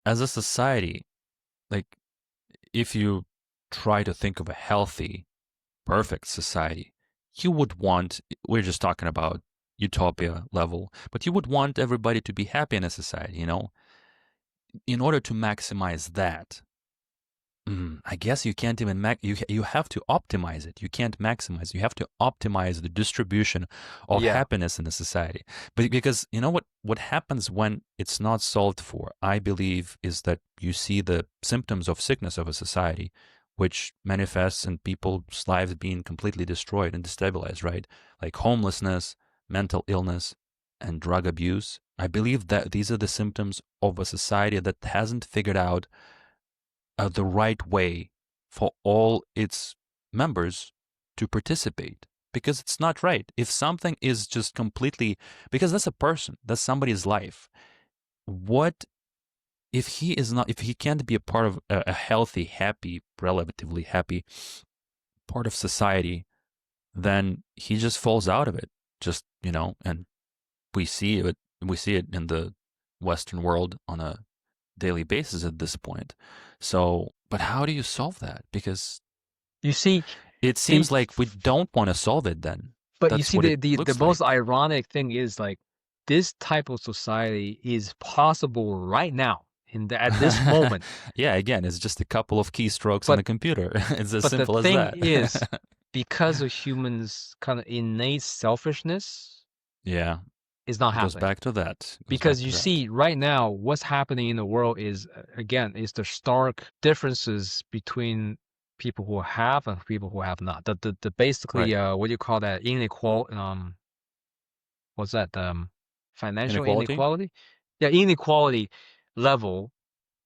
as a society, like if you try to think of a healthy, perfect society, you would want, we're just talking about utopia level, but you would want everybody to be happy in a society, you know? In order to maximize that, I guess you can't even you have to optimize it. You can't maximize. You have to optimize the distribution of Yeah. happiness in the society. But because you know what happens when it's not solved for, I believe, is that you see the symptoms of sickness of a society, which manifests in people's lives being completely destroyed and destabilized, right? Like homelessness, mental illness, and drug abuse. I believe that these are the symptoms of a society that hasn't figured out the right way for all its members to participate, because it's not right if something is just completely, because that's a person, that's somebody's life. What if he is not, if he can't be a part of a healthy, happy, relatively happy part of society, then he just falls out of it, just, you know. And we see it in the Western world on a daily basis at this point. So, but how do you solve that? Because You see, it the seems like we don't want to solve it then. but you That's see what it the looks most like. ironic thing is like this type of society is possible right now at this moment. Yeah, again, it's just a couple of keystrokes on But a computer. It's as but the simple as thing that. is, because of humans' kind of innate selfishness, Yeah, is not goes happening. back to that. Goes back Because to you that. see, right now, what's happening in the world is again is the stark differences between people who have and people who have not. The basically Right. what do you call that inequality? What's that? Financial Inequality? inequality? Yeah, inequality level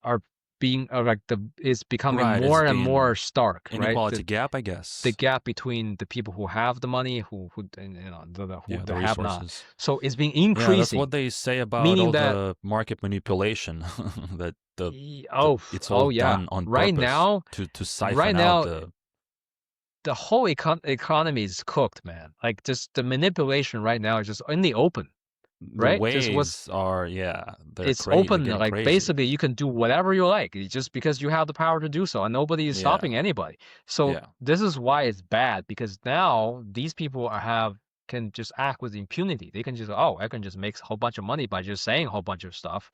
are being like the is becoming Right, it's more and more being stark, right? inequality gap, I The guess. gap between the people who have the money, who and, who Yeah, the they have not. resources. So it's been Yeah, that's increasing, what they say about meaning all that the market manipulation, that oh it's all oh yeah, done on purpose to right siphon out now the the whole economy is cooked, man. Like just the manipulation right now is just in the open, the right? Just what's ways are, yeah, they're it's crazy. They're open, getting like crazy. basically you can do whatever you like just because you have the power to do so, and nobody is Yeah, stopping anybody. So yeah, this is why it's bad, because now these people have can just act with impunity. They can just, oh, I can just make a whole bunch of money by just saying a whole bunch of stuff,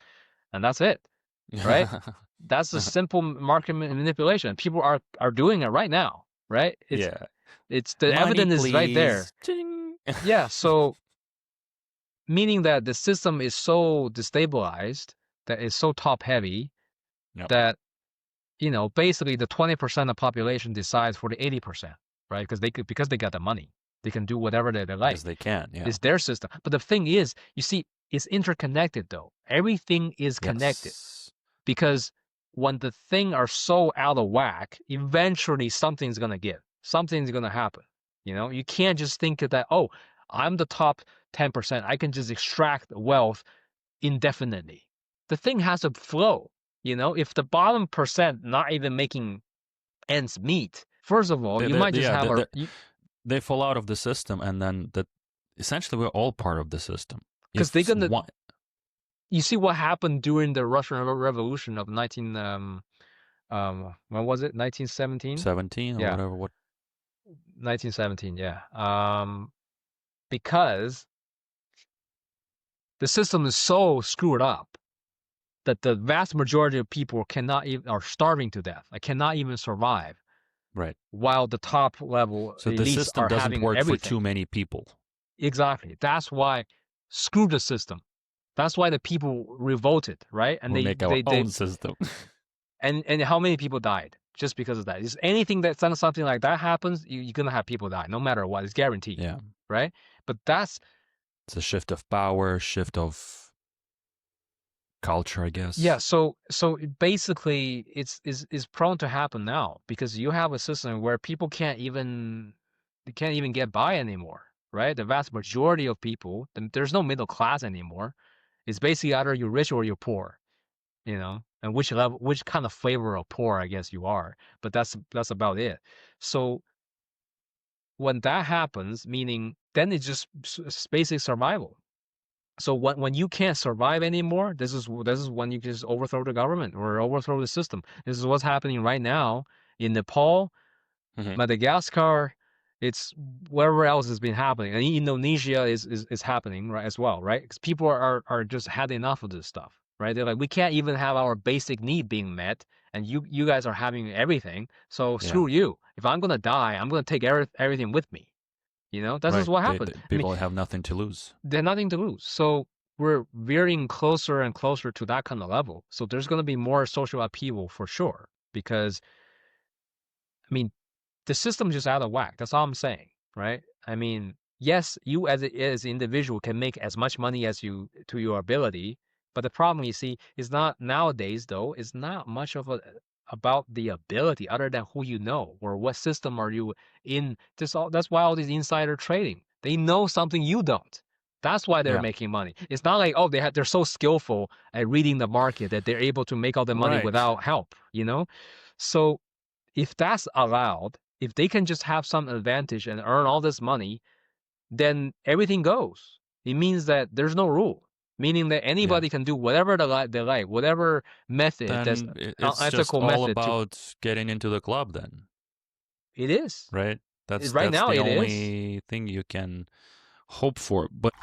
and that's it, right? That's the simple market manipulation. People are doing it right now, right? yeah. It's the Money, evidence is right there. please. Ching. Yeah, so meaning that the system is so destabilized, that is so top heavy, Yep, that basically the 20% of population decides for the 80%, right? Because they got the money, they can do whatever they because like. they can. Yeah. It's their system. But the thing is, you see, it's interconnected though. Everything is connected, Yes. because when the thing are so out of whack, eventually something's gonna give. Something's gonna happen. You can't just think that, oh, I'm the top 10%. I can just extract wealth indefinitely. The thing has to flow. If the bottom percent not even making ends meet, first of all, you might just Yeah, have a they fall out of the system, and then that essentially we're all part of the system. because they're If gonna. one You see what happened during the Russian Revolution of 19 when was it? 1917? 17 or Yeah, whatever, what 1917. Yeah. Because the system is so screwed up that the vast majority of people cannot even are starving to death. I cannot even survive, right. while the top level So the elites system are doesn't having work for everything. too many people. Exactly. That's why screw the system. That's why the people revolted, right? And We they make our they they own system. and how many people died just because of that? Is anything that something like that happens, you're gonna have people die, no matter what. It's guaranteed, Yeah. right? But that's It's a shift of power, shift of culture, I yeah. guess. So basically, it's prone to happen now because you have a system where people can't even get by anymore, right? The vast majority of people, there's no middle class anymore. It's basically either you're rich or you're poor, and which level, which kind of flavor of poor, I guess you are. But that's about it. So when that happens, meaning then it's just basic survival. So when you can't survive anymore, this is when you just overthrow the government or overthrow the system. This is what's happening right now in Nepal, Hmm. Madagascar. It's wherever else has been happening, and Indonesia is happening right as well, right? Because people are just had enough of this stuff, right? They're like, we can't even have our basic need being met, and you guys are having everything. So Yeah. screw you. If I'm gonna die, I'm gonna take everything with me. This is Right. what They, happened. I mean, people have nothing to lose. they're nothing to lose. So we're veering closer and closer to that kind of level. So there's going to be more social upheaval for sure. Because, I mean, the system's just out of whack. That's all I'm saying, right? I mean, yes, you as an individual can make as much money as you to your ability, but the problem you see is not nowadays though. Is not much of a about the ability other than who you know or what system are you in. That's why all these insider trading. They know something you don't. That's why they're Yeah. making money. It's not like, oh, they're so skillful at reading the market that they're able to make all the money Right. without help. So if that's allowed, if they can just have some advantage and earn all this money, then everything goes. It means that there's no rule, meaning that Yeah. anybody can do whatever they like, whatever method that's Then it's just ethical all method to. about getting into the club then, It is. right? Right That's now, the it is. only thing you can hope for. But